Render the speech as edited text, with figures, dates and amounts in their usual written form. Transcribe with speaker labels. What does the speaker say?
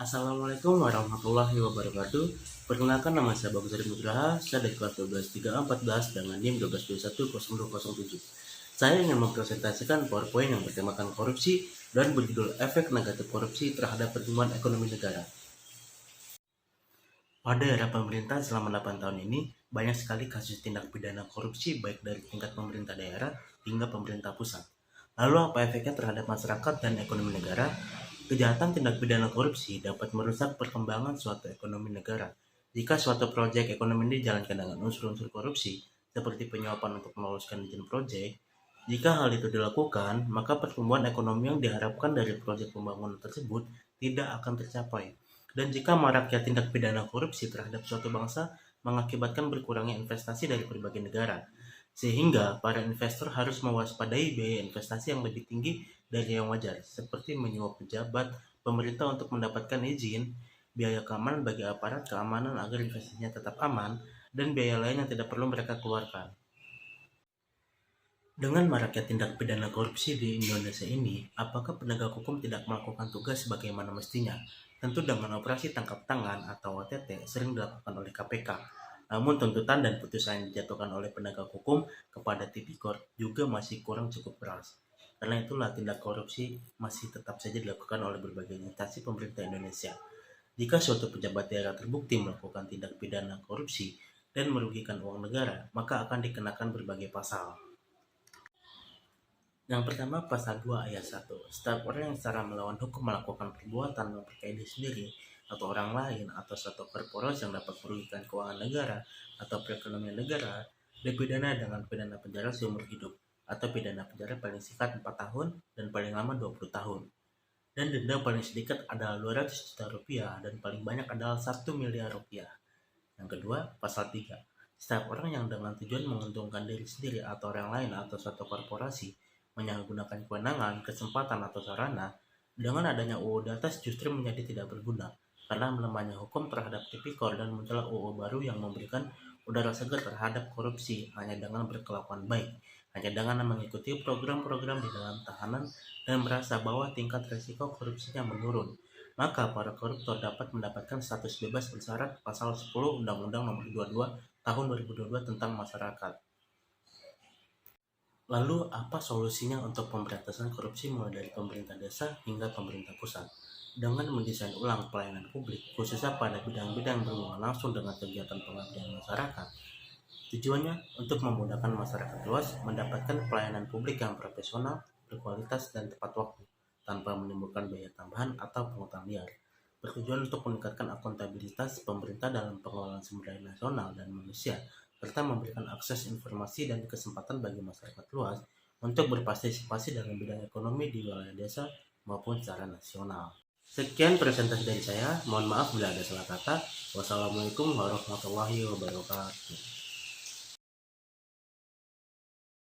Speaker 1: Assalamualaikum warahmatullahi wabarakatuh. Perkenalkan, nama saya Bagus Dari Nugraha. Saya dari kelas 12 3A14 dengan NIM 12210207. Saya ingin mempresentasikan PowerPoint yang bertemakan korupsi dan berjudul Efek Negatif Korupsi Terhadap Pertumbuhan Ekonomi Negara. Pada era pemerintah selama 8 tahun ini, banyak sekali kasus tindak pidana korupsi baik dari tingkat pemerintah daerah hingga pemerintah pusat. Lalu apa efeknya terhadap masyarakat dan ekonomi negara? Kejahatan tindak pidana korupsi dapat merusak perkembangan suatu ekonomi negara. Jika suatu proyek ekonomi dijalankan dengan unsur-unsur korupsi, seperti penyuapan untuk meloloskan izin proyek, jika hal itu dilakukan, maka pertumbuhan ekonomi yang diharapkan dari proyek pembangunan tersebut tidak akan tercapai. Dan jika maraknya tindak pidana korupsi terhadap suatu bangsa mengakibatkan berkurangnya investasi dari berbagai negara, sehingga para investor harus mewaspadai biaya investasi yang lebih tinggi dari yang wajar, seperti menyuap pejabat pemerintah untuk mendapatkan izin, biaya keamanan bagi aparat keamanan agar investasinya tetap aman, dan biaya lain yang tidak perlu mereka keluarkan. Dengan maraknya tindak pidana korupsi di Indonesia ini, apakah penegak hukum tidak melakukan tugas sebagaimana mestinya? Tentu dengan operasi tangkap tangan atau OTT sering dilakukan oleh KPK. Namun tuntutan dan putusan yang dijatuhkan oleh penegak hukum kepada tipikor juga masih kurang cukup keras. Karena itulah tindak korupsi masih tetap saja dilakukan oleh berbagai instansi pemerintah Indonesia. Jika suatu pejabat daerah terbukti melakukan tindak pidana korupsi dan merugikan uang negara, maka akan dikenakan berbagai pasal. Yang pertama, pasal 2 ayat 1. Setiap orang yang secara melawan hukum melakukan perbuatan memperkaya diri sendiri atau orang lain atau suatu korporasi yang dapat merugikan keuangan negara atau perekonomian negara dipidana dengan pidana penjara seumur hidup atau pidana penjara paling singkat 4 tahun dan paling lama 20 tahun. Dan denda paling sedikit adalah 200 juta rupiah dan paling banyak adalah 1 miliar rupiah. Yang kedua, pasal 3. Setiap orang yang dengan tujuan menguntungkan diri sendiri atau orang lain atau suatu korporasi menyalahgunakan kewenangan, kesempatan, atau sarana, dengan adanya UU di atas justru menjadi tidak berguna, karena melemahnya hukum terhadap tipikor dan munculnya UU baru yang memberikan udara segar terhadap korupsi hanya dengan berkelakuan baik, hanya dengan mengikuti program-program di dalam tahanan dan merasa bahwa tingkat risiko korupsinya menurun. Maka para koruptor dapat mendapatkan status bebas bersyarat pasal 10 Undang-Undang Nomor 22 Tahun 2022 tentang masyarakat. Lalu apa solusinya untuk pemberantasan korupsi mulai dari pemerintah desa hingga pemerintah pusat? Dengan mendesain ulang pelayanan publik, khususnya pada bidang-bidang berhubungan langsung dengan kegiatan pengabdian masyarakat. Tujuannya untuk memudahkan masyarakat luas mendapatkan pelayanan publik yang profesional, berkualitas, dan tepat waktu, tanpa menimbulkan biaya tambahan atau pungutan liar. Bertujuan untuk meningkatkan akuntabilitas pemerintah dalam pengelolaan sumber daya nasional dan manusia, serta memberikan akses informasi dan kesempatan bagi masyarakat luas untuk berpartisipasi dalam bidang ekonomi di wilayah desa maupun secara nasional. Sekian presentasi dari saya, mohon maaf bila ada salah kata. Wassalamualaikum warahmatullahi wabarakatuh.